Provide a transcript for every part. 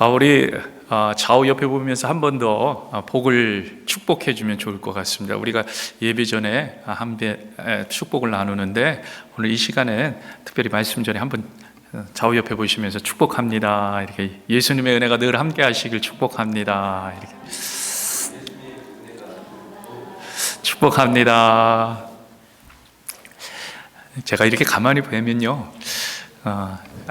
우리 좌우 옆에 보면서 한 번 더 복을 축복해 주면 좋을 것 같습니다. 우리가 예배 전에 축복을 나누는데 오늘 이 시간에 특별히 말씀 전에 한번 좌우 옆에 보시면서 축복합니다. 이렇게 예수님의 은혜가 늘 함께 하시길 축복합니다. 이렇게 축복합니다. 제가 이렇게 가만히 보면요,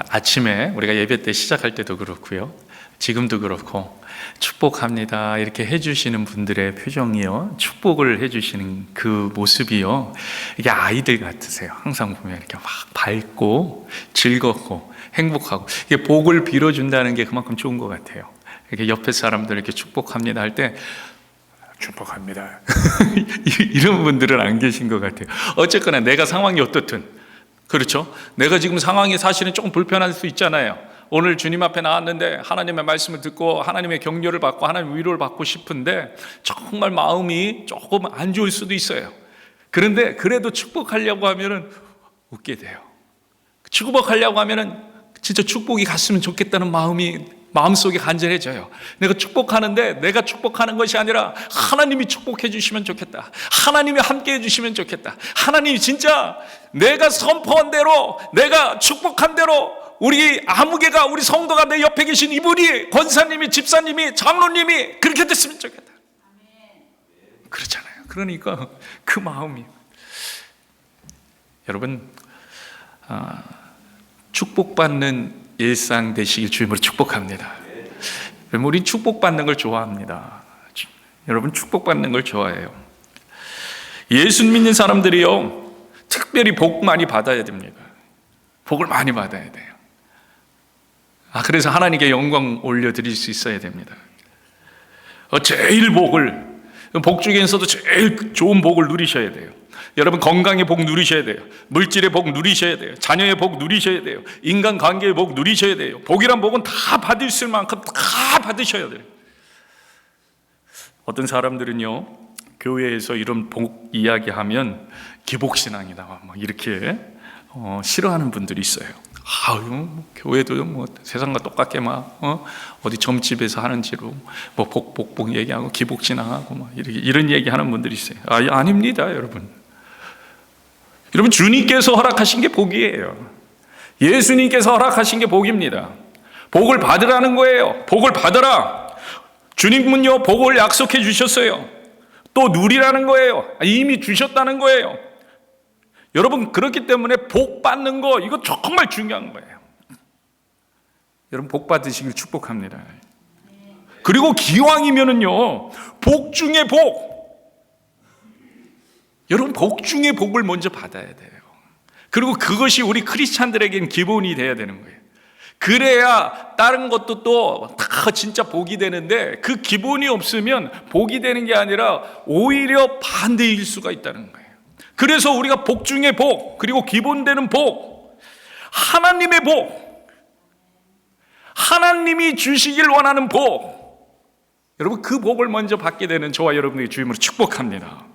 아침에 우리가 예배 때 시작할 때도 그렇고요, 지금도 그렇고 축복합니다 이렇게 해주시는 분들의 표정이요, 축복을 해주시는 그 모습이요, 이게 아이들 같으세요. 항상 보면 이렇게 막 밝고 즐겁고 행복하고, 이게 복을 빌어준다는 게 그만큼 좋은 것 같아요. 이렇게 옆에 사람들 이렇게 축복합니다 할 때 축복합니다 이런 분들은 안 계신 것 같아요. 어쨌거나 내가 상황이 어떻든, 그렇죠? 내가 지금 상황이 사실은 조금 불편할 수 있잖아요. 오늘 주님 앞에 나왔는데 하나님의 말씀을 듣고 하나님의 격려를 받고 하나님의 위로를 받고 싶은데 정말 마음이 조금 안 좋을 수도 있어요. 그런데 그래도 축복하려고 하면은 웃게 돼요. 축복하려고 하면은 진짜 축복이 갔으면 좋겠다는 마음이 마음속에 간절해져요. 내가 축복하는데 내가 축복하는 것이 아니라 하나님이 축복해 주시면 좋겠다, 하나님이 함께 해 주시면 좋겠다, 하나님이 진짜 내가 선포한 대로, 내가 축복한 대로 우리 아무개가, 우리 성도가 내 옆에 계신 이분이, 권사님이, 집사님이, 장로님이 그렇게 됐으면 좋겠다. 그렇잖아요. 그러니까 그 마음이, 여러분, 축복받는 일상 되시길 주님으로 축복합니다. 우리 축복받는 걸 좋아합니다. 여러분, 축복받는 걸 좋아해요. 예수 믿는 사람들이요, 특별히 복 많이 받아야 됩니다. 복을 많이 받아야 돼요. 그래서 하나님께 영광 올려드릴 수 있어야 됩니다. 제일 복 중에서도 제일 좋은 복을 누리셔야 돼요. 여러분, 건강의 복 누리셔야 돼요. 물질의 복 누리셔야 돼요. 자녀의 복 누리셔야 돼요. 인간관계의 복 누리셔야 돼요. 복이란 복은 다 받을 수 있을 만큼 다 받으셔야 돼요. 어떤 사람들은요, 교회에서 이런 복 이야기하면 기복신앙이다 막 이렇게 싫어하는 분들이 있어요. 교회도 세상과 똑같게 어디 점집에서 하는지로 복 얘기하고 기복신앙하고 이런 얘기하는 분들이 있어요. 아닙니다, 여러분. 여러분, 주님께서 허락하신 게 복이에요. 예수님께서 허락하신 게 복입니다. 복을 받으라는 거예요. 복을 받으라. 주님은요, 복을 약속해 주셨어요. 또 누리라는 거예요. 이미 주셨다는 거예요. 여러분, 그렇기 때문에 복 받는 거, 이거 정말 중요한 거예요. 여러분, 복 받으시길 축복합니다. 그리고 기왕이면은요, 복 중에 복. 여러분, 복 중에 복을 먼저 받아야 돼요. 그리고 그것이 우리 크리스찬들에게는 기본이 돼야 되는 거예요. 그래야 다른 것도 또 다 진짜 복이 되는데, 그 기본이 없으면 복이 되는 게 아니라 오히려 반대일 수가 있다는 거예요. 그래서 우리가 복 중에 복, 그리고 기본되는 복, 하나님의 복, 하나님이 주시길 원하는 복, 여러분, 그 복을 먼저 받게 되는 저와 여러분의 주임으로 축복합니다.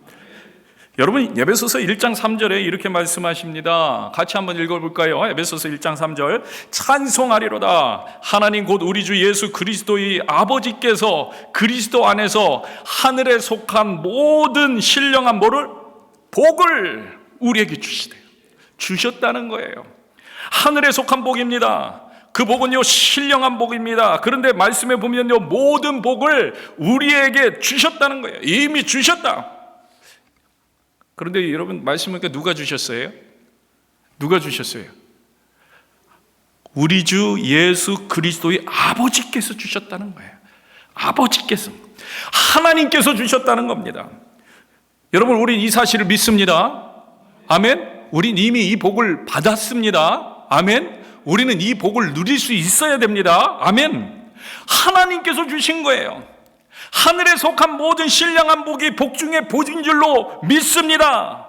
여러분, 에베소서 1장 3절에 이렇게 말씀하십니다. 같이 한번 읽어볼까요? 에베소서 1장 3절. 찬송하리로다. 하나님 곧 우리 주 예수 그리스도의 아버지께서 그리스도 안에서 하늘에 속한 모든 신령한 복을 우리에게 주셨다는 거예요. 하늘에 속한 복입니다. 그 복은요, 신령한 복입니다. 그런데 말씀에 보면요, 모든 복을 우리에게 주셨다는 거예요. 이미 주셨다. 그런데 여러분, 말씀 보니까 누가 주셨어요? 누가 주셨어요? 우리 주 예수 그리스도의 아버지께서 주셨다는 거예요. 아버지께서, 하나님께서 주셨다는 겁니다. 여러분, 우린 이 사실을 믿습니다. 아멘. 우린 이미 이 복을 받았습니다. 아멘. 우리는 이 복을 누릴 수 있어야 됩니다. 아멘. 하나님께서 주신 거예요. 하늘에 속한 모든 신령한 복이 복 중에 복인 줄로 믿습니다.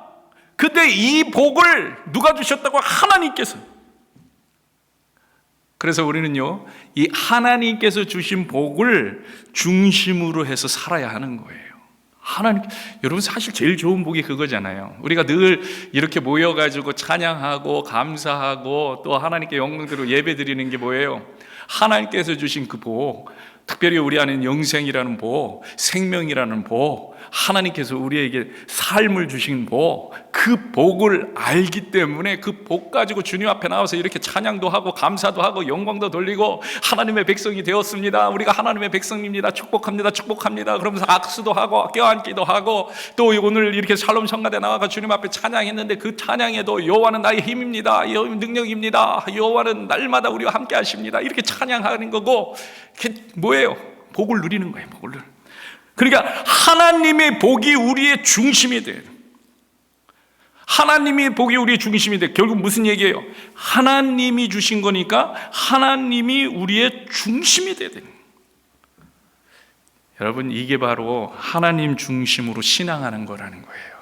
근데 이 복을 누가 주셨다고? 하나님께서. 그래서 우리는요, 이 하나님께서 주신 복을 중심으로 해서 살아야 하는 거예요. 여러분, 사실 제일 좋은 복이 그거잖아요. 우리가 늘 이렇게 모여가지고 찬양하고 감사하고 또 하나님께 영광 드리고 예배 드리는 게 뭐예요? 하나님께서 주신 그 복, 특별히 우리 안에 영생이라는 복, 생명이라는 복, 하나님께서 우리에게 삶을 주신 복, 그 복을 알기 때문에 그 복 가지고 주님 앞에 나와서 이렇게 찬양도 하고 감사도 하고 영광도 돌리고 하나님의 백성이 되었습니다. 우리가 하나님의 백성입니다. 축복합니다. 축복합니다. 그러면서 악수도 하고 껴안기도 하고 또 오늘 이렇게 샬롬 성가대 나와가 주님 앞에 찬양했는데 그 찬양에도 여호와는 나의 힘입니다. 여호와는 능력입니다. 여호와는 날마다 우리와 함께 하십니다. 이렇게 찬양하는 거고 그게 뭐예요? 복을 누리는 거예요. 복을 누리는. 그러니까 하나님의 복이 우리의 중심이 돼요. 하나님의 복이 우리의 중심이 돼. 결국 무슨 얘기예요? 하나님이 주신 거니까 하나님이 우리의 중심이 돼야 돼요. 여러분, 이게 바로 하나님 중심으로 신앙하는 거라는 거예요.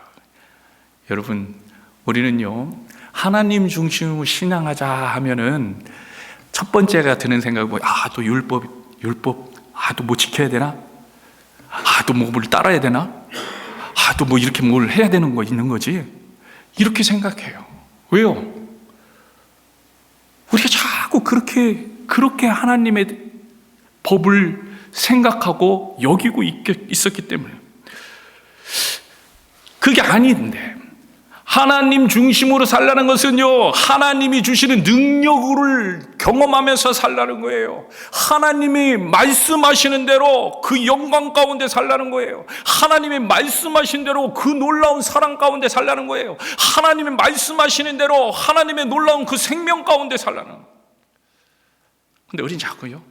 여러분, 우리는요 하나님 중심으로 신앙하자 하면은 첫 번째가 드는 생각은 뭐예요? 또 율법 또 뭐 지켜야 되나? 또 뭐 뭘 따라야 되나? 또 뭐 이렇게 뭘 해야 되는 거 있는 거지? 이렇게 생각해요. 왜요? 우리가 자꾸 그렇게 하나님의 법을 생각하고 여기고 있었기 때문에. 그게 아닌데 하나님 중심으로 살라는 것은요 하나님이 주시는 능력을 경험하면서 살라는 거예요. 하나님이 말씀하시는 대로 그 영광 가운데 살라는 거예요. 하나님이 말씀하신 대로 그 놀라운 사랑 가운데 살라는 거예요. 하나님이 말씀하시는 대로 하나님의 놀라운 그 생명 가운데 살라는 거예요. 근데 우린 자꾸요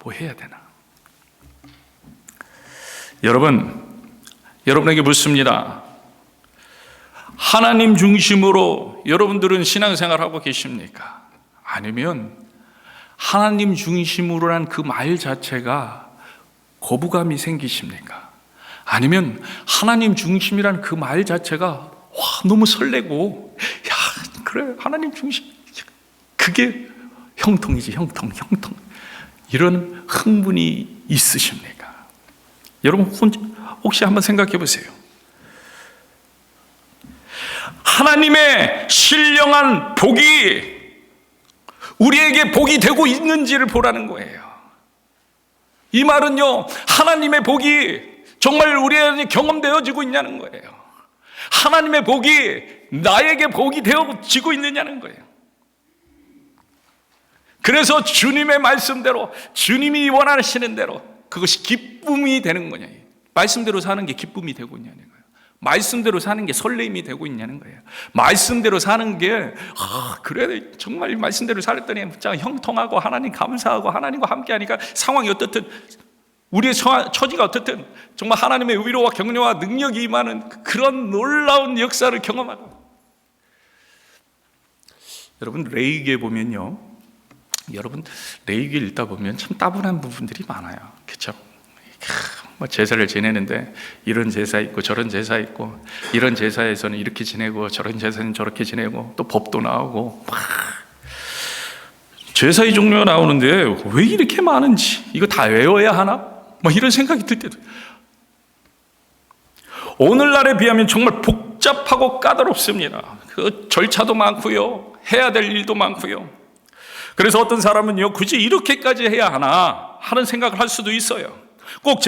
뭐 해야 되나? 여러분에게 묻습니다. 하나님 중심으로 여러분들은 신앙생활하고 계십니까? 아니면 하나님 중심으로란 그 말 자체가 거부감이 생기십니까? 아니면 하나님 중심이란 그 말 자체가 너무 설레고 그래 하나님 중심 그게 형통이지 형통 이런 흥분이 있으십니까? 여러분 혹시 한번 생각해 보세요. 하나님의 신령한 복이 우리에게 복이 되고 있는지를 보라는 거예요. 이 말은요 하나님의 복이 정말 우리에게 경험되어지고 있냐는 거예요. 하나님의 복이 나에게 복이 되어지고 있느냐는 거예요. 그래서 주님의 말씀대로 주님이 원하시는 대로 그것이 기쁨이 되는 거냐, 말씀대로 사는 게 기쁨이 되고 있냐는 거예요. 말씀대로 사는 게 설레임이 되고 있냐는 거예요. 말씀대로 사는 게 그래 정말 말씀대로 살았더니 진짜 형통하고 하나님 감사하고 하나님과 함께하니까 상황이 어떻든 우리의 처지가 어떻든 정말 하나님의 위로와 격려와 능력이 임하는 그런 놀라운 역사를 경험하고. 여러분 레위기에 보면요, 여러분 레위기 읽다 보면 참 따분한 부분들이 많아요. 그렇죠? 뭐 제사를 지내는데 이런 제사 있고 저런 제사 있고 이런 제사에서는 이렇게 지내고 저런 제사는 저렇게 지내고 또 법도 나오고 제사의 종류가 나오는데 왜 이렇게 많은지 이거 다 외워야 하나? 뭐 이런 생각이 들 때도. 오늘날에 비하면 정말 복잡하고 까다롭습니다. 그 절차도 많고요, 해야 될 일도 많고요. 그래서 어떤 사람은요 굳이 이렇게까지 해야 하나 하는 생각을 할 수도 있어요. 꼭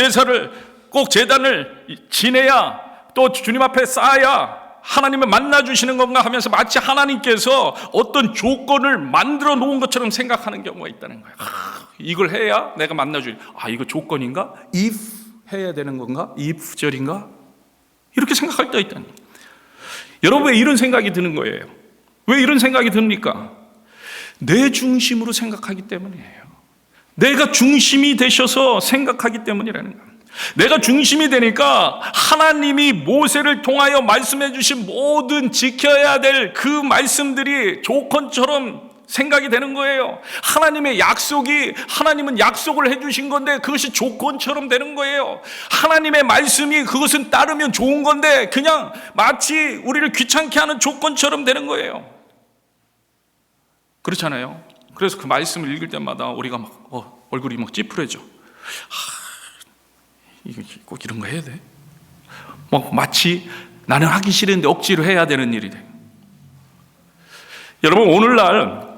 제단을 지내야 또 주님 앞에 쌓아야 하나님을 만나주시는 건가 하면서 마치 하나님께서 어떤 조건을 만들어 놓은 것처럼 생각하는 경우가 있다는 거예요. 이걸 해야 내가 만나주니 이거 조건인가? if 해야 되는 건가? if 절인가? 이렇게 생각할 때가 있다는 거예요. 여러분 왜 이런 생각이 드는 거예요? 왜 이런 생각이 듭니까? 내 중심으로 생각하기 때문이에요. 내가 중심이 되셔서 생각하기 때문이라는 거예요. 내가 중심이 되니까 하나님이 모세를 통하여 말씀해 주신 모든 지켜야 될 그 말씀들이 조건처럼 생각이 되는 거예요. 하나님의 약속이 하나님은 약속을 해 주신 건데 그것이 조건처럼 되는 거예요. 하나님의 말씀이 그것은 따르면 좋은 건데 그냥 마치 우리를 귀찮게 하는 조건처럼 되는 거예요. 그렇잖아요. 그래서 그 말씀을 읽을 때마다 우리가 막 얼굴이 막 찌푸려져. 이거 꼭 이런 거 해야 돼? 마치 나는 하기 싫은데 억지로 해야 되는 일이 돼. 여러분 오늘날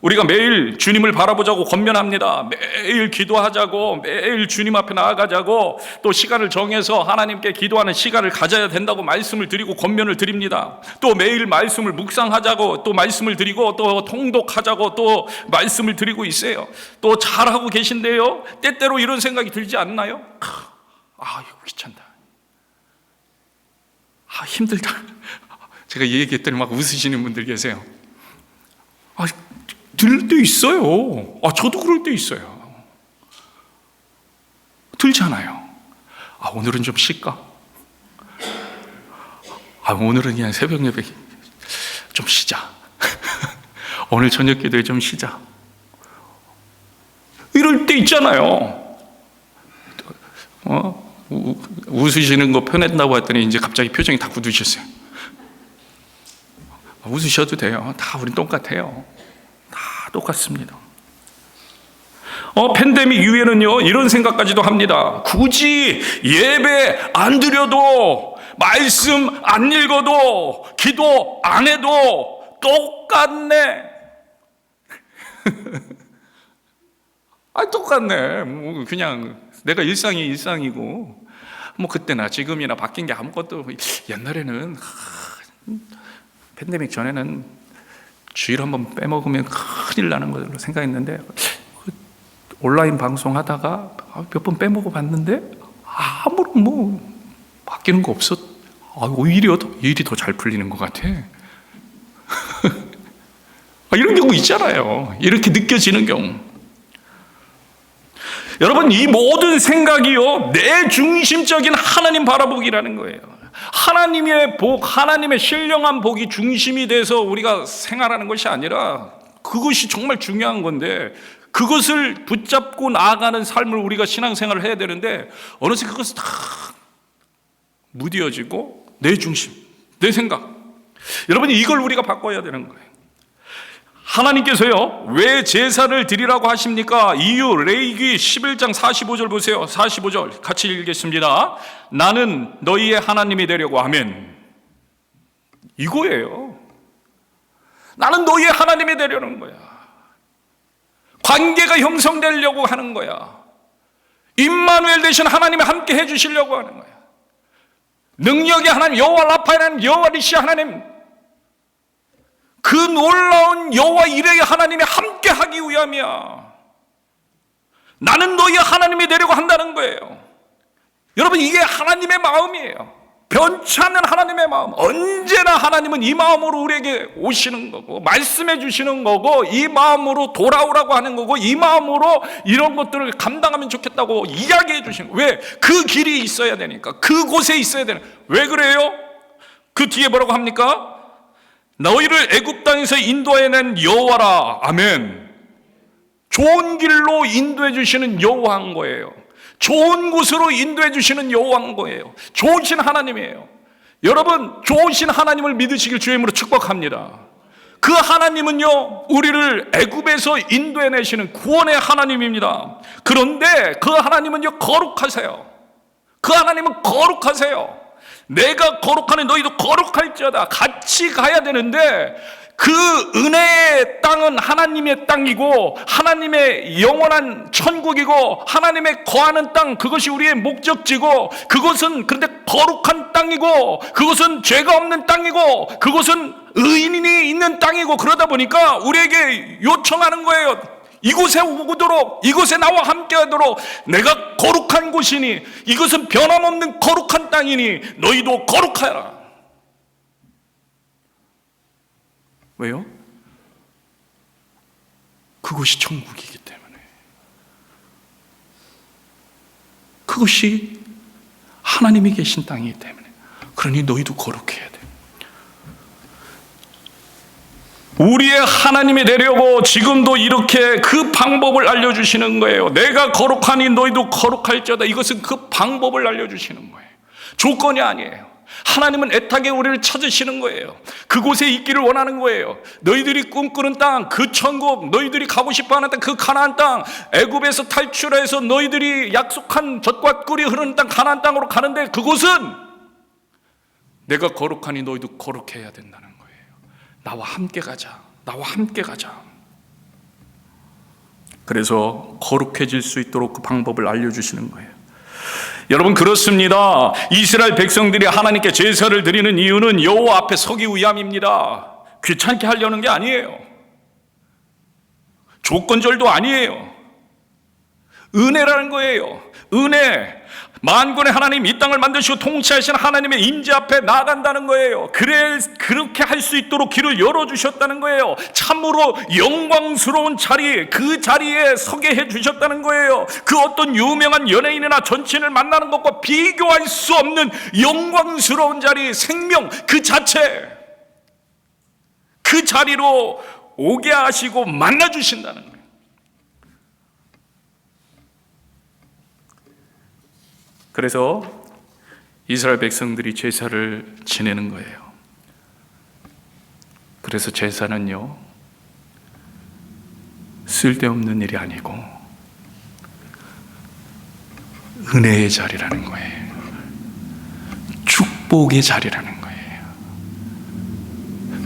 우리가 매일 주님을 바라보자고 권면합니다. 매일 기도하자고, 매일 주님 앞에 나아가자고, 또 시간을 정해서 하나님께 기도하는 시간을 가져야 된다고 말씀을 드리고 권면을 드립니다. 또 매일 말씀을 묵상하자고 또 말씀을 드리고, 또 통독하자고 또 말씀을 드리고 있어요. 또 잘하고 계신데요, 때때로 이런 생각이 들지 않나요? 이거 귀찮다, 힘들다. 제가 이 얘기했더니 막 웃으시는 분들 계세요. 들 때 있어요. 저도 그럴 때 있어요. 들잖아요. 오늘은 좀 쉴까? 오늘은 그냥 새벽 예배 좀 쉬자. 오늘 저녁 기도에 좀 쉬자. 이럴 때 있잖아요. 웃으시는 거 편했다고 했더니 이제 갑자기 표정이 다 굳으셨어요. 웃으셔도 돼요. 다 우린 똑같아요. 다 똑같습니다. 팬데믹 이후에는요, 이런 생각까지도 합니다. 굳이 예배 안 드려도, 말씀 안 읽어도, 기도 안 해도 똑같네. 똑같네. 그냥 내가 일상이 일상이고, 그때나 지금이나 바뀐 게 아무것도. 옛날에는 팬데믹 전에는 주일 한번 빼먹으면 큰일 나는 걸로 생각했는데, 온라인 방송하다가 몇 번 빼먹어 봤는데 아무런 바뀌는 거 없어. 오히려 일이 더 잘 풀리는 것 같아. 이런 경우 있잖아요. 이렇게 느껴지는 경우. 여러분, 이 모든 생각이요, 내 중심적인 하나님 바라보기라는 거예요. 하나님의 복, 하나님의 신령한 복이 중심이 돼서 우리가 생활하는 것이 아니라, 그것이 정말 중요한 건데, 그것을 붙잡고 나아가는 삶을 우리가 신앙생활을 해야 되는데, 어느새 그것이 다 무뎌지고 내 중심, 내 생각. 여러분, 이걸 우리가 바꿔야 되는 거예요. 하나님께서요, 왜 제사를 드리라고 하십니까? 이유, 레위기 11장 45절 보세요. 45절 같이 읽겠습니다. 나는 너희의 하나님이 되려고 하면, 이거예요. 나는 너희의 하나님이 되려는 거야. 관계가 형성되려고 하는 거야. 임마누엘 되신 하나님이 함께 해주시려고 하는 거야. 능력의 하나님, 여호와 라파 하나님, 여호와 니시 하나님, 그 놀라운 여호와 이레의 하나님이 함께 하기 위함이야. 나는 너희의 하나님이 되려고 한다는 거예요. 여러분, 이게 하나님의 마음이에요. 변치 않는 하나님의 마음. 언제나 하나님은 이 마음으로 우리에게 오시는 거고, 말씀해 주시는 거고, 이 마음으로 돌아오라고 하는 거고, 이 마음으로 이런 것들을 감당하면 좋겠다고 이야기해 주시는 거예요. 왜? 그 길이 있어야 되니까. 그곳에 있어야 되는. 왜 그래요? 그 뒤에 뭐라고 합니까? 너희를 애굽 땅에서 인도해낸 여호와라. 아멘. 좋은 길로 인도해 주시는 여호와인 거예요. 좋은 곳으로 인도해 주시는 여호와인 거예요. 좋으신 하나님이에요. 여러분, 좋으신 하나님을 믿으시길 주의 이름으로 축복합니다. 그 하나님은요, 우리를 애굽에서 인도해내시는 구원의 하나님입니다. 그런데 그 하나님은요, 거룩하세요. 그 하나님은 거룩하세요. 내가 거룩하니 너희도 거룩할지어다. 같이 가야 되는데, 그 은혜의 땅은 하나님의 땅이고, 하나님의 영원한 천국이고, 하나님의 거하는 땅, 그것이 우리의 목적지고, 그것은 그런데 거룩한 땅이고, 그것은 죄가 없는 땅이고, 그것은 의인이 있는 땅이고, 그러다 보니까 우리에게 요청하는 거예요. 이곳에 오도록, 이곳에 나와 함께하도록. 내가 거룩한 곳이니, 이것은 변함없는 거룩한 땅이니 너희도 거룩하라. 왜요? 그것이 천국이기 때문에. 그것이 하나님이 계신 땅이기 때문에. 그러니 너희도 거룩해야 돼. 우리의 하나님이 되려고 지금도 이렇게 그 방법을 알려주시는 거예요. 내가 거룩하니 너희도 거룩할지어다. 이것은 그 방법을 알려주시는 거예요. 조건이 아니에요. 하나님은 애타게 우리를 찾으시는 거예요. 그곳에 있기를 원하는 거예요. 너희들이 꿈꾸는 땅, 그 천국, 너희들이 가고 싶어하는 땅, 그 가나안 땅, 애굽에서 탈출해서 너희들이 약속한 젖과 꿀이 흐르는 땅, 가나안 땅으로 가는데, 그곳은 내가 거룩하니 너희도 거룩해야 된다는 거예요. 나와 함께 가자. 나와 함께 가자. 그래서 거룩해질 수 있도록 그 방법을 알려주시는 거예요. 여러분, 그렇습니다. 이스라엘 백성들이 하나님께 제사를 드리는 이유는 여호와 앞에 서기 위함입니다. 귀찮게 하려는 게 아니에요. 조건절도 아니에요. 은혜라는 거예요. 은혜. 만군의 하나님, 이 땅을 만드시고 통치하신 하나님의 임재 앞에 나아간다는 거예요. 그렇게 할 수 있도록 길을 열어주셨다는 거예요. 참으로 영광스러운 자리, 그 자리에 서게 해주셨다는 거예요. 그 어떤 유명한 연예인이나 전신을 만나는 것과 비교할 수 없는 영광스러운 자리, 생명 그 자체, 그 자리로 오게 하시고 만나주신다는 거예요. 그래서 이스라엘 백성들이 제사를 지내는 거예요. 그래서 제사는요, 쓸데없는 일이 아니고 은혜의 자리라는 거예요. 축복의 자리라는 거예요.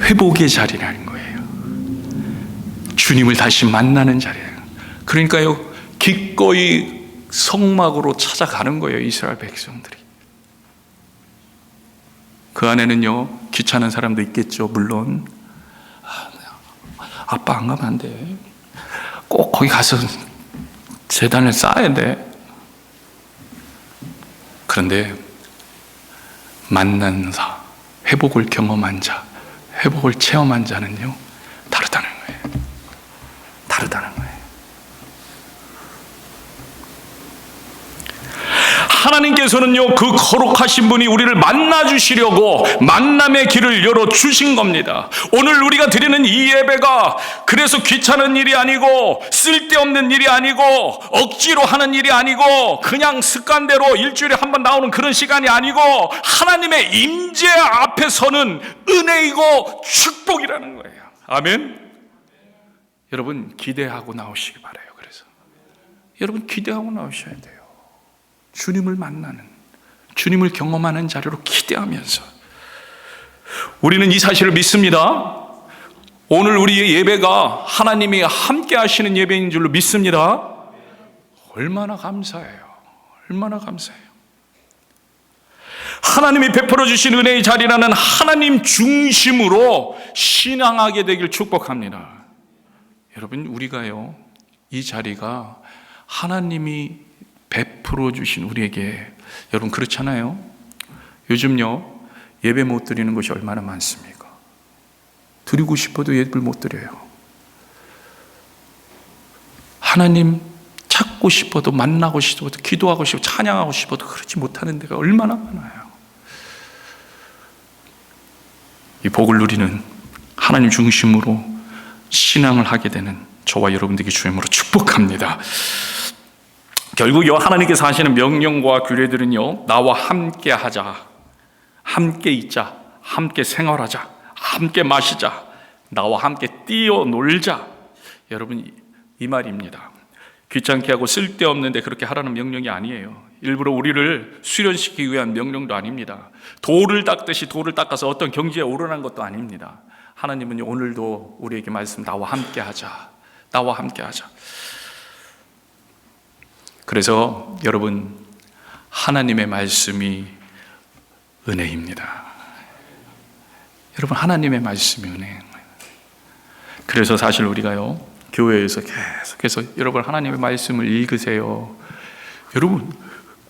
회복의 자리라는 거예요. 주님을 다시 만나는 자리예요. 그러니까요, 기꺼이 성막으로 찾아가는 거예요, 이스라엘 백성들이. 그 안에는요, 귀찮은 사람도 있겠죠, 물론. 아빠 안 가면 안 돼. 꼭 거기 가서 제단을 쌓아야 돼. 그런데 만난 자, 회복을 경험한 자, 회복을 체험한 자는요, 다르다는 거예요. 다르다는 거예요. 하나님께서는요, 그 거룩하신 분이 우리를 만나주시려고 만남의 길을 열어주신 겁니다. 오늘 우리가 드리는 이 예배가 그래서 귀찮은 일이 아니고 쓸데없는 일이 아니고 억지로 하는 일이 아니고 그냥 습관대로 일주일에 한 번 나오는 그런 시간이 아니고 하나님의 임재 앞에 서는 은혜이고 축복이라는 거예요. 아멘. 여러분, 기대하고 나오시기 바라요. 그래서 여러분, 기대하고 나오셔야 돼요. 주님을 만나는, 주님을 경험하는 자리로 기대하면서 우리는 이 사실을 믿습니다. 오늘 우리의 예배가 하나님이 함께 하시는 예배인 줄로 믿습니다. 얼마나 감사해요. 얼마나 감사해요. 하나님이 베풀어 주신 은혜의 자리라는 하나님 중심으로 신앙하게 되길 축복합니다. 여러분, 우리가요, 이 자리가 하나님이 베풀어 주신 우리에게, 여러분 그렇잖아요. 요즘요, 예배 못 드리는 것이 얼마나 많습니까? 드리고 싶어도 예배를 못 드려요. 하나님 찾고 싶어도, 만나고 싶어도, 기도하고 싶어도, 찬양하고 싶어도 그러지 못하는 데가 얼마나 많아요. 이 복을 누리는 하나님 중심으로 신앙을 하게 되는 저와 여러분들에게 주임으로 축복합니다. 결국요, 하나님께서 하시는 명령과 규례들은요, 나와 함께 하자, 함께 있자, 함께 생활하자, 함께 마시자, 나와 함께 뛰어놀자. 여러분, 이 말입니다. 귀찮게 하고 쓸데없는데 그렇게 하라는 명령이 아니에요. 일부러 우리를 수련시키기 위한 명령도 아닙니다. 돌을 닦듯이 돌을 닦아서 어떤 경지에 오르는 것도 아닙니다. 하나님은 오늘도 우리에게 말씀, 나와 함께 하자, 나와 함께 하자. 그래서 여러분, 하나님의 말씀이 은혜입니다. 여러분, 하나님의 말씀이 은혜예요. 그래서 사실 우리가요, 교회에서 계속해서 여러분 하나님의 말씀을 읽으세요. 여러분,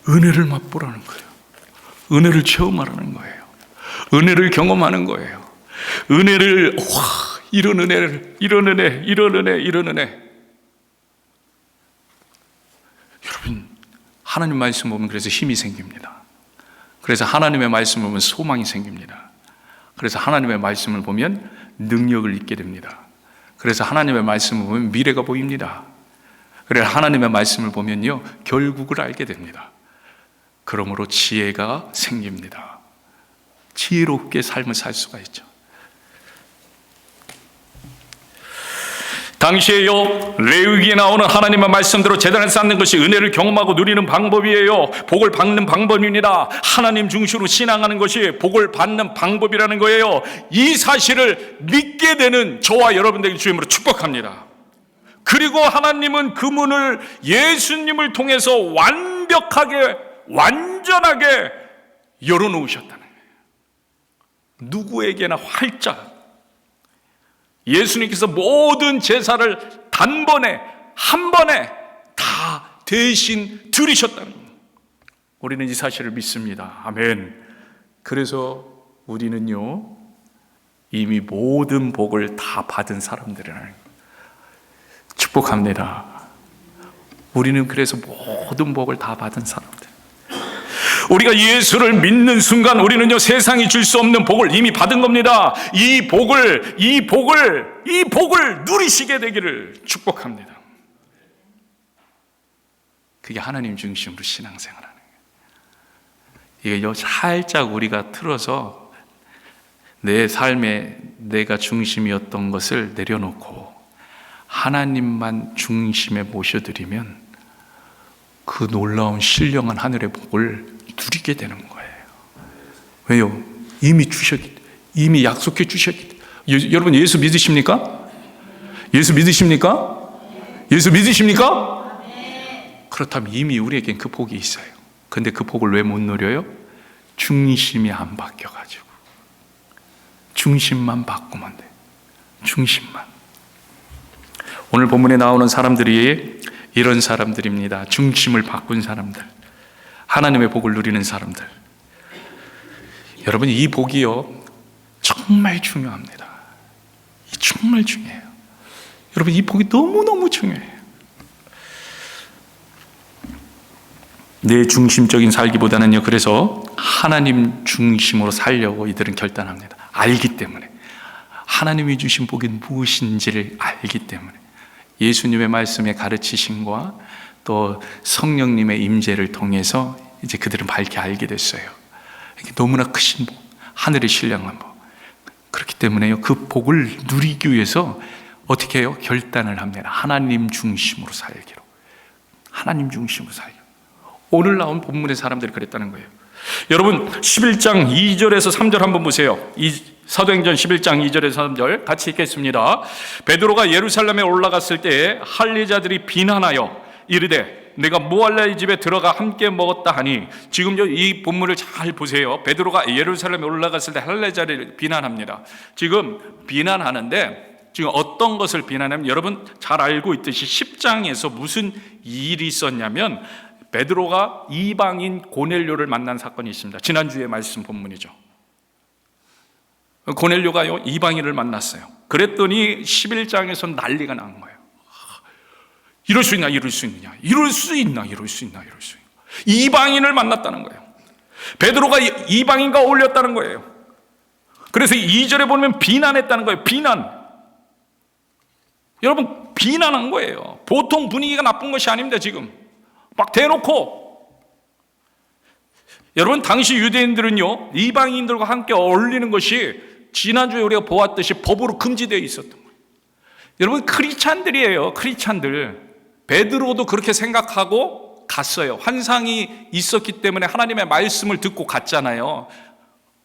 은혜를 맛보라는 거예요. 은혜를 체험하라는 거예요. 은혜를 경험하는 거예요. 은혜를, 와, 이런 은혜를, 이런 은혜, 이런 은혜, 이런 은혜. 여러분, 하나님 말씀 보면 그래서 힘이 생깁니다. 그래서 하나님의 말씀을 보면 소망이 생깁니다. 그래서 하나님의 말씀을 보면 능력을 잊게 됩니다. 그래서 하나님의 말씀을 보면 미래가 보입니다. 그래서 하나님의 말씀을 보면요, 결국을 알게 됩니다. 그러므로 지혜가 생깁니다. 지혜롭게 삶을 살 수가 있죠. 당시에요, 레위기에 나오는 하나님의 말씀대로 제단을 쌓는 것이 은혜를 경험하고 누리는 방법이에요. 복을 받는 방법입니다. 하나님 중심으로 신앙하는 것이 복을 받는 방법이라는 거예요. 이 사실을 믿게 되는 저와 여러분들에게 주임으로 축복합니다. 그리고 하나님은 그 문을 예수님을 통해서 완벽하게, 완전하게 열어놓으셨다는 거예요. 누구에게나 활짝. 예수님께서 모든 제사를 단번에, 한 번에 다 대신 들이셨다는 거예요. 우리는 이 사실을 믿습니다. 아멘. 그래서 우리는요, 이미 모든 복을 다 받은 사람들이라는 거예요. 축복합니다. 우리는 그래서 모든 복을 다 받은 사람들. 우리가 예수를 믿는 순간 우리는요, 세상이 줄 수 없는 복을 이미 받은 겁니다. 이 복을 누리시게 되기를 축복합니다. 그게 하나님 중심으로 신앙생활하는 거예요. 이게 살짝 우리가 틀어서 내 삶에 내가 중심이었던 것을 내려놓고 하나님만 중심에 모셔드리면 그 놀라운 신령한 하늘의 복을 누리게 되는 거예요. 왜요? 이미 약속해 주셨기 때문에. 여러분, 예수 믿으십니까? 예수 믿으십니까? 예수 믿으십니까? 그렇다면 이미 우리에겐 그 복이 있어요. 근데 그 복을 왜 못 누려요? 중심이 안 바뀌어가지고. 중심만 바꾸면 돼. 중심만. 오늘 본문에 나오는 사람들이 이런 사람들입니다. 중심을 바꾼 사람들, 하나님의 복을 누리는 사람들. 여러분, 이 복이요, 정말 중요합니다. 정말 중요해요. 여러분, 이 복이 너무너무 중요해요. 내 중심적인 살기보다는요, 그래서 하나님 중심으로 살려고 이들은 결단합니다. 알기 때문에. 하나님이 주신 복이 무엇인지를 알기 때문에. 예수님의 말씀의 가르치심과 또 성령님의 임재를 통해서 이제 그들은 밝게 알게 됐어요. 이게 너무나 크신 복, 하늘의 신령한 복. 그렇기 때문에요, 그 복을 누리기 위해서 어떻게 해요? 결단을 합니다. 하나님 중심으로 살기로. 하나님 중심으로 살기로. 오늘 나온 본문의 사람들이 그랬다는 거예요. 여러분, 11장 2절에서 3절 한번 보세요. 사도행전 11장 2절에서 3절 같이 읽겠습니다. 베드로가 예루살렘에 올라갔을 때 할례자들이 비난하여 이르되 내가 무할라의 집에 들어가 함께 먹었다 하니. 지금 이 본문을 잘 보세요. 베드로가 예루살렘에 올라갔을 때 할례자를 비난합니다. 지금 비난하는데 지금 어떤 것을 비난하면, 여러분 잘 알고 있듯이 10장에서 무슨 일이 있었냐면 베드로가 이방인 고넬료를 만난 사건이 있습니다. 지난주에 말씀 본문이죠. 고넬료가요, 이방인을 만났어요. 그랬더니 11장에서 난리가 난 거예요. 이럴 수 있나, 이럴 수 있느냐, 이럴 수 있나, 이럴 수 있나, 이럴 수 있나. 이방인을 만났다는 거예요. 베드로가 이방인과 어울렸다는 거예요. 그래서 2절에 보면 비난했다는 거예요. 비난. 여러분, 비난한 거예요. 보통 분위기가 나쁜 것이 아닙니다. 지금 막 대놓고. 여러분, 당시 유대인들은요, 이방인들과 함께 어울리는 것이 지난주에 우리가 보았듯이 법으로 금지되어 있었던 거예요. 여러분, 크리스찬들이에요. 크리스찬들. 베드로도 그렇게 생각하고 갔어요. 환상이 있었기 때문에 하나님의 말씀을 듣고 갔잖아요.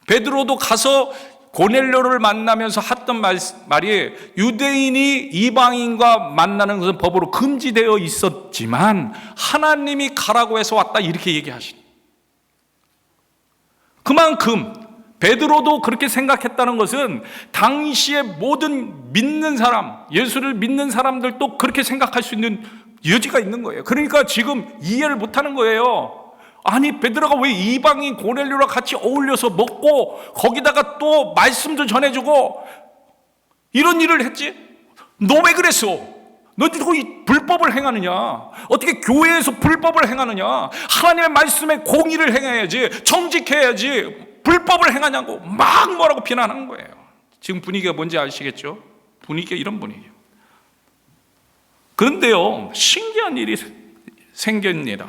베드로도 가서 고넬료를 만나면서 했던 말이, 유대인이 이방인과 만나는 것은 법으로 금지되어 있었지만 하나님이 가라고 해서 왔다, 이렇게 얘기하시니. 그만큼 베드로도 그렇게 생각했다는 것은 당시의 모든 믿는 사람, 예수를 믿는 사람들도 그렇게 생각할 수 있는 여지가 있는 거예요. 그러니까 지금 이해를 못하는 거예요. 아니, 베드로가 왜 이방인 고넬료랑 같이 어울려서 먹고 거기다가 또 말씀도 전해주고 이런 일을 했지? 너 왜 그랬어? 너 이 불법을 행하느냐? 어떻게 교회에서 불법을 행하느냐? 하나님의 말씀에 공의를 행해야지, 정직해야지, 불법을 행하냐고 막 뭐라고 비난하는 거예요. 지금 분위기가 뭔지 아시겠죠? 분위기가 이런 분위기예요. 그런데요, 신기한 일이 생깁니다.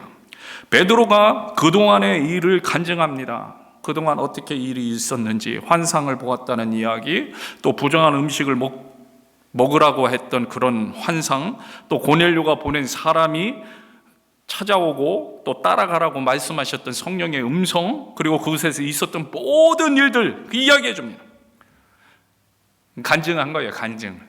베드로가 그동안의 일을 간증합니다. 그동안 어떻게 일이 있었는지, 환상을 보았다는 이야기, 또 부정한 음식을 먹으라고 했던 그런 환상, 또 고넬료가 보낸 사람이 찾아오고 또 따라가라고 말씀하셨던 성령의 음성, 그리고 그곳에서 있었던 모든 일들, 그 이야기해 줍니다. 간증한 거예요. 간증.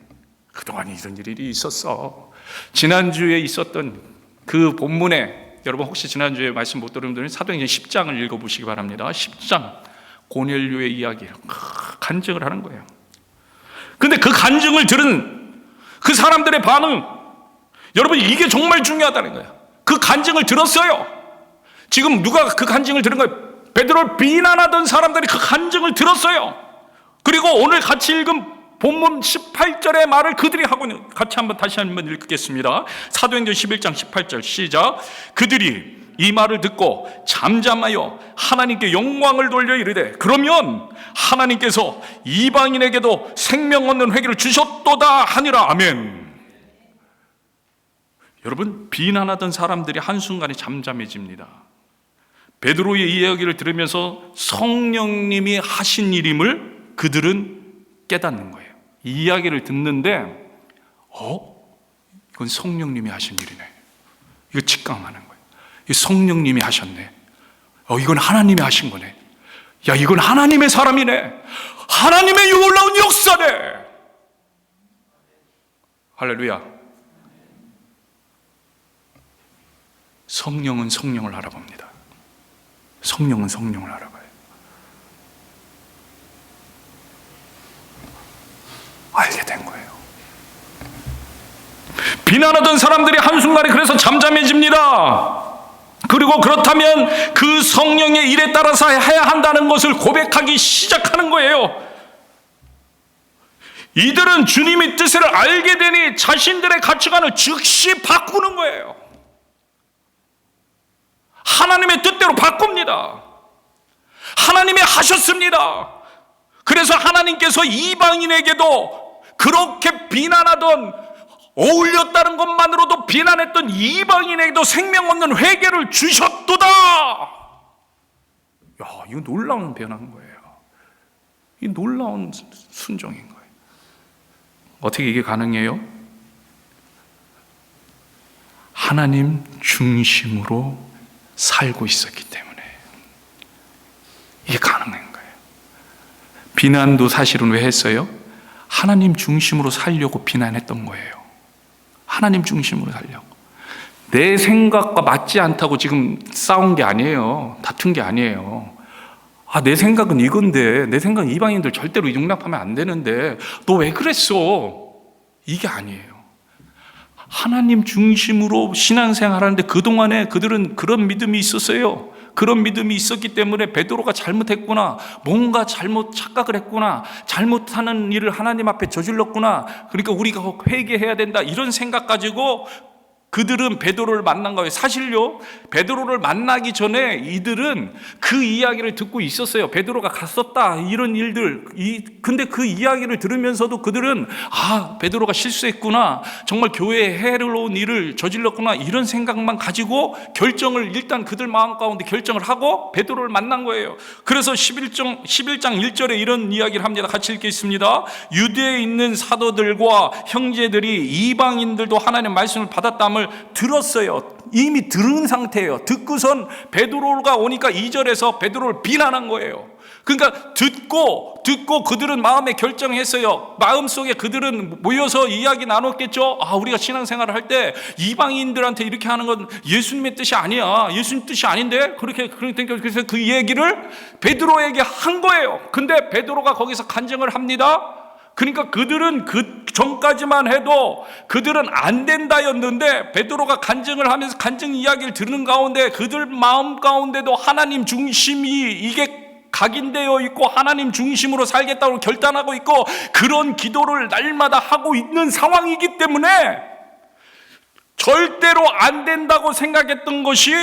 그동안 이런 일이 있었어. 지난주에 있었던 그 본문에, 여러분 혹시 지난주에 말씀 못 들은 분들은 사도행전 10장을 읽어보시기 바랍니다. 10장 고넬료의 이야기, 간증을 하는 거예요. 근데 그 간증을 들은 그 사람들의 반응, 여러분 이게 정말 중요하다는 거예요. 그 간증을 들었어요. 지금 누가 그 간증을 들은 거예요? 베드로를 비난하던 사람들이 그 간증을 들었어요. 그리고 오늘 같이 읽은 본문 18절의 말을 그들이 하고 있는, 같이 다시 한번 읽겠습니다. 사도행전 11장 18절 시작. 그들이 이 말을 듣고 잠잠하여 하나님께 영광을 돌려 이르되, 그러면 하나님께서 이방인에게도 생명 얻는 회개를 주셨도다 하니라. 아멘. 여러분, 비난하던 사람들이 한순간에 잠잠해집니다. 베드로의 이야기를 들으면서 성령님이 하신 일임을 그들은 깨닫는 거예요. 이 이야기를 듣는데 이건 성령님이 하신 일이네. 이거 직감하는 거예요. 이 성령님이 하셨네. 이건 하나님이 하신 거네. 야, 이건 하나님의 사람이네. 하나님의 놀라운 역사네. 할렐루야. 성령은 성령을 알아봅니다. 성령은 성령을 알아봐요. 알게 된 거예요. 비난하던 사람들이 한순간에 그래서 잠잠해집니다. 그리고 그렇다면 그 성령의 일에 따라서 해야 한다는 것을 고백하기 시작하는 거예요. 이들은 주님의 뜻을 알게 되니 자신들의 가치관을 즉시 바꾸는 거예요. 하나님의 뜻대로 바꿉니다. 하나님이 하셨습니다. 그래서 하나님께서 이방인에게도 그렇게 비난하던, 어울렸다는 것만으로도 비난했던 이방인에게도 생명 얻는 회개를 주셨도다. 야, 이거 놀라운 변화인 거예요. 이 놀라운 순종인 거예요. 어떻게 이게 가능해요? 하나님 중심으로 살고 있었기 때문에 이게 가능한 거예요. 비난도 사실은 왜 했어요? 하나님 중심으로 살려고 비난했던 거예요. 하나님 중심으로 살려고. 내 생각과 맞지 않다고 지금 싸운 게 아니에요. 다툰 게 아니에요. 내 생각은 이건데, 내 생각은 이방인들 절대로 용납하면 안 되는데 너 왜 그랬어? 이게 아니에요. 하나님 중심으로 신앙생활하는데 그동안에 그들은 그런 믿음이 있었어요. 그런 믿음이 있었기 때문에 베드로가 잘못했구나, 뭔가 잘못 착각을 했구나, 잘못하는 일을 하나님 앞에 저질렀구나, 그러니까 우리가 회개해야 된다, 이런 생각 가지고 그들은 베드로를 만난 거예요. 사실요, 베드로를 만나기 전에 이들은 그 이야기를 듣고 있었어요. 베드로가 갔었다, 이런 일들. 근데 그 이야기를 들으면서도 그들은 베드로가 실수했구나, 정말 교회에 해로운 일을 저질렀구나, 이런 생각만 가지고 결정을, 일단 그들 마음 가운데 결정을 하고 베드로를 만난 거예요. 그래서 11장 1절에 이런 이야기를 합니다. 같이 읽겠습니다. 유대에 있는 사도들과 형제들이 이방인들도 하나님의 말씀을 받았다면 들었어요. 이미 들은 상태예요. 듣고선 베드로가 오니까 2절에서 베드로를 비난한 거예요. 그러니까 듣고 그들은 마음에 결정했어요. 마음속에 그들은 모여서 이야기 나눴겠죠. 우리가 신앙생활을 할 때 이방인들한테 이렇게 하는 건 예수님의 뜻이 아니야, 예수님 뜻이 아닌데, 그래서 그 얘기를 베드로에게 한 거예요. 근데 베드로가 거기서 간증을 합니다. 그러니까 그들은 그 전까지만 해도 그들은 안 된다였는데, 베드로가 간증을 하면서 간증 이야기를 듣는 가운데 그들 마음 가운데도 하나님 중심이 이게 각인되어 있고 하나님 중심으로 살겠다고 결단하고 있고, 그런 기도를 날마다 하고 있는 상황이기 때문에 절대로 안 된다고 생각했던 것이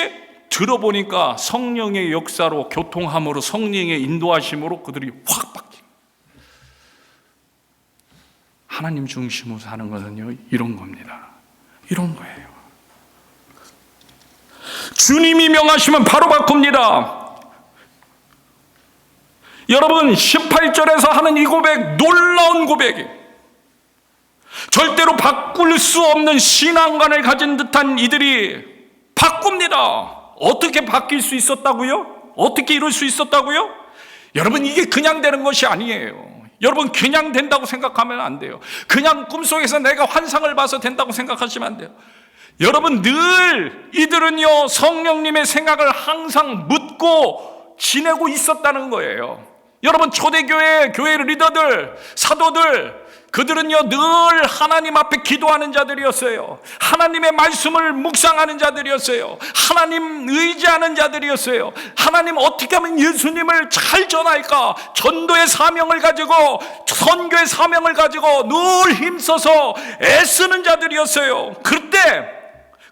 들어보니까 성령의 역사로, 교통함으로, 성령의 인도하심으로 그들이 확 바뀌어요. 하나님 중심으로 사는 것은요, 이런 겁니다. 이런 거예요. 주님이 명하시면 바로 바꿉니다. 여러분, 18절에서 하는 이 고백, 놀라운 고백이에요. 절대로 바꿀 수 없는 신앙관을 가진 듯한 이들이 바꿉니다. 어떻게 바뀔 수 있었다고요? 어떻게 이룰 수 있었다고요? 여러분, 이게 그냥 되는 것이 아니에요. 여러분, 그냥 된다고 생각하면 안 돼요. 그냥 꿈속에서 내가 환상을 봐서 된다고 생각하시면 안 돼요. 여러분, 늘 이들은요, 성령님의 생각을 항상 묻고 지내고 있었다는 거예요. 여러분, 초대교회 교회 리더들, 사도들, 그들은요 늘 하나님 앞에 기도하는 자들이었어요. 하나님의 말씀을 묵상하는 자들이었어요. 하나님 의지하는 자들이었어요. 하나님 어떻게 하면 예수님을 잘 전할까, 전도의 사명을 가지고, 선교의 사명을 가지고 늘 힘써서 애쓰는 자들이었어요.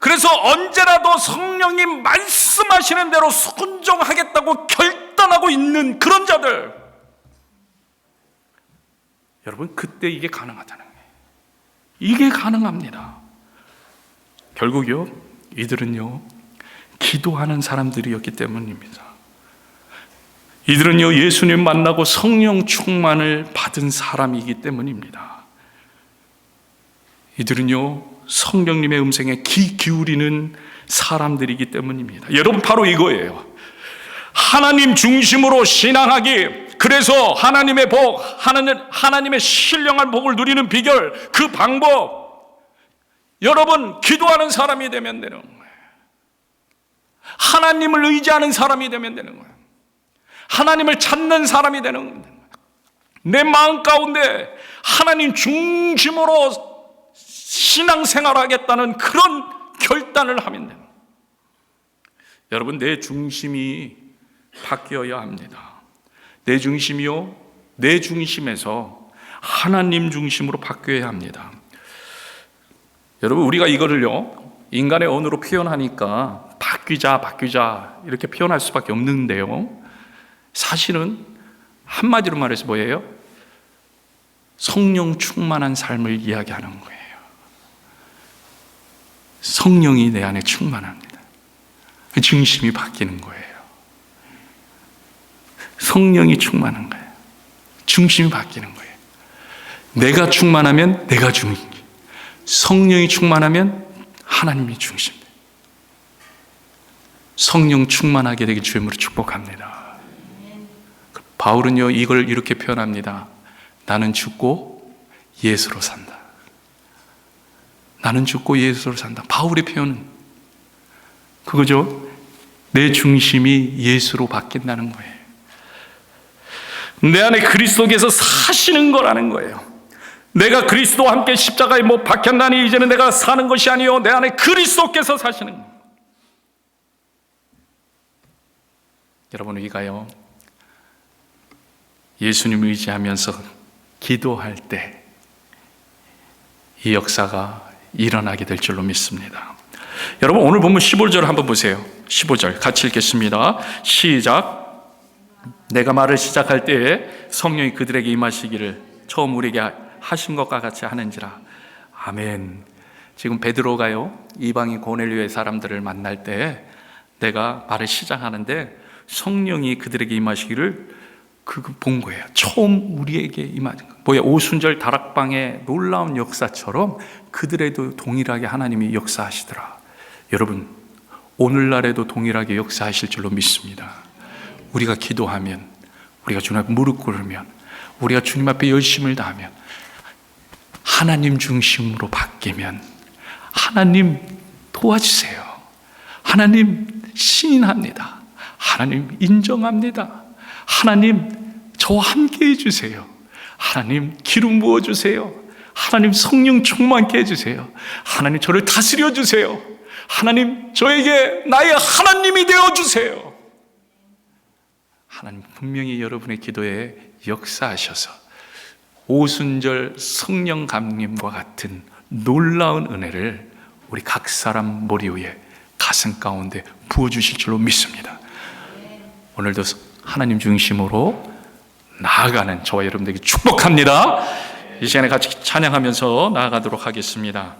그래서 언제라도 성령님 말씀하시는 대로 순종하겠다고 결단하고 있는 그런 자들. 여러분, 그때 이게 가능하다는 거예요. 이게 가능합니다. 결국요, 이들은요 기도하는 사람들이었기 때문입니다. 이들은요 예수님 만나고 성령 충만을 받은 사람이기 때문입니다. 이들은요 성령님의 음성에 귀 기울이는 사람들이기 때문입니다. 여러분, 바로 이거예요. 하나님 중심으로 신앙하기, 그래서 하나님의 복, 하나님의 신령한 복을 누리는 비결, 그 방법, 여러분, 기도하는 사람이 되면 되는 거예요. 하나님을 의지하는 사람이 되면 되는 거예요. 하나님을 찾는 사람이 되는 거예요. 내 마음 가운데 하나님 중심으로 신앙생활하겠다는 그런 결단을 하면 돼요. 여러분, 내 중심이 바뀌어야 합니다. 내 중심이요, 내 중심에서 하나님 중심으로 바뀌어야 합니다. 여러분, 우리가 이거를요 인간의 언어로 표현하니까 바뀌자 이렇게 표현할 수밖에 없는데요, 사실은 한마디로 말해서 뭐예요? 성령 충만한 삶을 이야기하는 거예요. 성령이 내 안에 충만합니다. 그 중심이 바뀌는 거예요. 성령이 충만한 거예요. 중심이 바뀌는 거예요. 내가 충만하면 내가 중심, 성령이 충만하면 하나님이 중심. 성령 충만하게 되기 주님으로 축복합니다. 바울은요 이걸 이렇게 표현합니다. 나는 죽고 예수로 산다. 나는 죽고 예수로 산다. 바울의 표현은 그거죠. 내 중심이 예수로 바뀐다는 거예요. 내 안에 그리스도께서 사시는 거라는 거예요. 내가 그리스도와 함께 십자가에 못 박혔나니 이제는 내가 사는 것이 아니요 내 안에 그리스도께서 사시는 거예요. 여러분, 우리가요 예수님을 의지하면서 기도할 때 이 역사가 일어나게 될 줄로 믿습니다. 여러분, 오늘 본문 15절 한번 보세요. 15절 같이 읽겠습니다. 시작. 내가 말을 시작할 때에 성령이 그들에게 임하시기를 처음 우리에게 하신 것과 같이 하는지라. 아멘. 지금 베드로가요 이방인 고넬료의 사람들을 만날 때 내가 말을 시작하는데 성령이 그들에게 임하시기를 그거 본 거예요. 처음 우리에게 임하신 거. 뭐야, 오순절 다락방의 놀라운 역사처럼 그들에도 동일하게 하나님이 역사하시더라. 여러분, 오늘날에도 동일하게 역사하실 줄로 믿습니다. 우리가 기도하면, 우리가 주님 앞에 무릎 꿇으면, 우리가 주님 앞에 열심을 다하면, 하나님 중심으로 바뀌면, 하나님 도와주세요. 하나님 시인합니다. 하나님 인정합니다. 하나님 저와 함께 해주세요. 하나님 기름 부어주세요. 하나님 성령 충만케 해주세요. 하나님 저를 다스려 주세요. 하나님 저에게 나의 하나님이 되어주세요. 하나님 분명히 여러분의 기도에 역사하셔서 오순절 성령 감림과 같은 놀라운 은혜를 우리 각 사람 머리 위에 가슴 가운데 부어주실 줄로 믿습니다. 오늘도 하나님 중심으로 나아가는 저와 여러분들에게 축복합니다. 이 시간에 같이 찬양하면서 나아가도록 하겠습니다.